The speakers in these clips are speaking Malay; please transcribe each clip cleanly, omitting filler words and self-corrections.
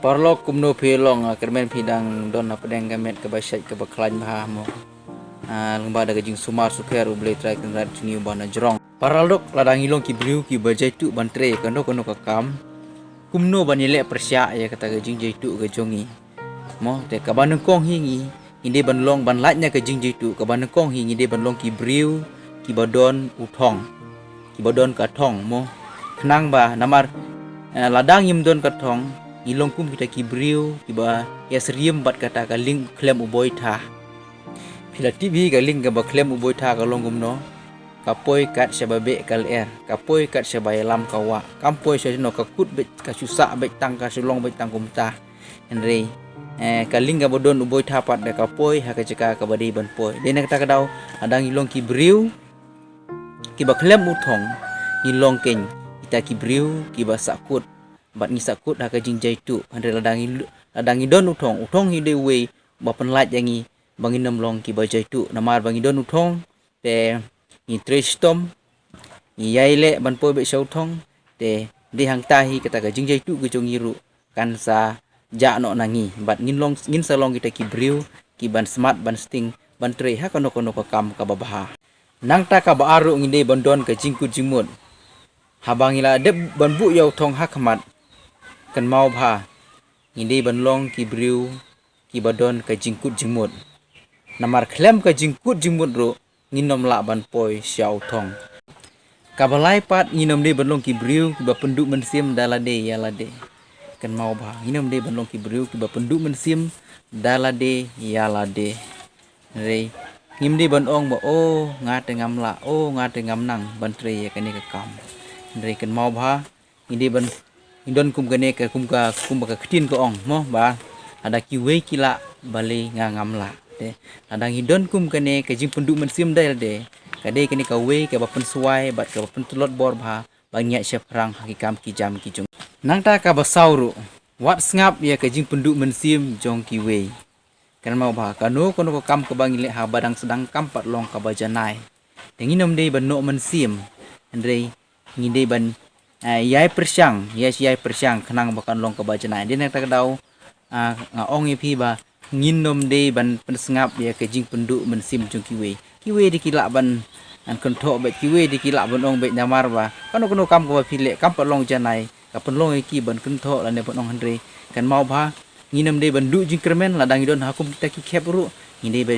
Parlok kumno pilong kermen pidang don apa deng gamet ke basyat ke baklan bahamo. Lembah daga jing sumar suker ublay try kenrat juniu bana jerong. Paraldok ladang ilong ki briu ki bajaitu bantre kando kando kakam. Kumno banile persya ya kata gajing jaitu ke jongi. Mo te kabanengkong hingi inde banlong banlatnya ke jing jaitu kabanengkong hingi inde banlong ki briu ki badon utong. Ki badon katong mo kenang ba namar ladang yim don katong ilong kum kita kibriu kiba ya seriem bat kata kaling klem uboi tha pila tv kaling ka ba klem uboi tha ka long gumno kapoi kat sebabe kal kapoi kat sebaya lam kawa kampoi se no ka kut bet ka susa bet tang ka sulong bet tang kumta enre kaling ka bodon uboi tha pat de kapoi ha ka ceka ka badi ban poi de nak ta ka daw adang ilong kibriu kiba klem utong ilong keng kita kibriu kiba sakut bat ni sakut ha ka jing jaitu andre ladangi don utong hi de we ba penlat yangi bangin nam long ki ba jaitu namar bangi don utong te ni trestom ni yaile ban po be sautong te de hang tahi kata ka jing jaitu ge jong yiru kan sa ja no nangi bat ngin salong kita ki briu ki ban smart ban sting ban tre ha kono ka kam ka babaha nang ta ka ba aru ngide bandon ka jingku jingmut habangila de ban bu yau thong ha khamat kan mau bha ngide banlong ki briu ki badon ka jingkut jingmut namar klem ka jingkut jingmut ro nginom la ban poi xiao thong kabalai pat nginom de banlong ki briu ki ba penduk mensim dalade yalade kan mau bha nginom de banlong ki briu ki ba penduk mensim dalade yalade re ngim de ban ong ba o ngate ngam la o ngate ngam nang ban tre ya kani ka kam re kan mau bha ngide ban indon kum gane ka kum ka ktin ko ong mo ba ada kiwe kila bale ngam la de ada indon kum gane ka jing penduk mensim dai de kade kene ka we ka bapen suai bat ka bapen tulot bor bha banyak syafrang hakikam ki jam ki jong nang ta ka basauru wat ngap ya ka jing penduk mensim jong kiwe kan mau ba kanu kono ko kam ka bangile ha badang sedang kam pat long ka bajanai tenginom de ban no mensim andre ngide ban yai persyang kenang bakan long ke bajana dia nak tak dau ong ipi ba nginom de ban pensengap ya ke jing penduk mensim jung kiwe dikilak ban an kontok bet kiwe dikilak ban ong bet nyamar ba kono kam ko pilek kam long janai ka penlong iki ban kontok lan ban ong andre kan mau ba nginom de ban du jing kermen ladang idon hakum kita ki khep ru ngide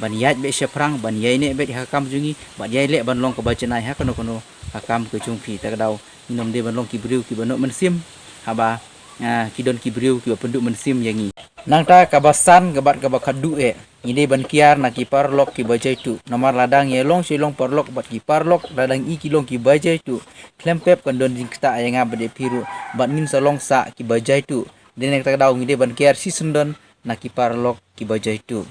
ban yat be syafrang ban yai ne bet hakam jungi ban yai le ban long ke bajanai ha kono hakam ke jungpi tak dau nginom de banlong kibriu ki banok mensim haba kidon kibriu ki penduk mensim yangi nang ta kabasan gabat kabakadu ngide ban kiar na ki parlok ki bajaitu nomor ladang yelong silong parlok bat ki parlok ladang i kilong ki bajaitu klempep kandon jingkta ayanga bade piru bat ngin salong sa ki bajaitu denek tak daw ngide ban kiar si sendon na ki parlok ki bajaitu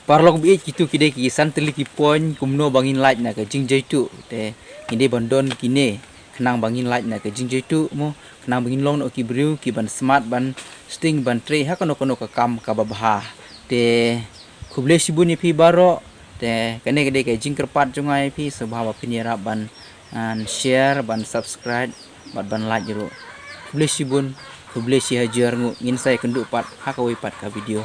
parlok bi kitu kide ki santeli ki poin kumno bangin laj na ka jing jaitu te ngide bandon kine kenang bangin laj na ke jing jaitu mo kenang bangin long no ki briu ki ban smart ban sting ban tre ha kono ka kam ka babha te khuble sibuni phi baro te kane ke de ke jing kerpat jungai phi subhawa pinira ban share ban subscribe ban like jero khuble sibun khuble si hajar ngu ngin sai kendu pat ha ka wi pat ka video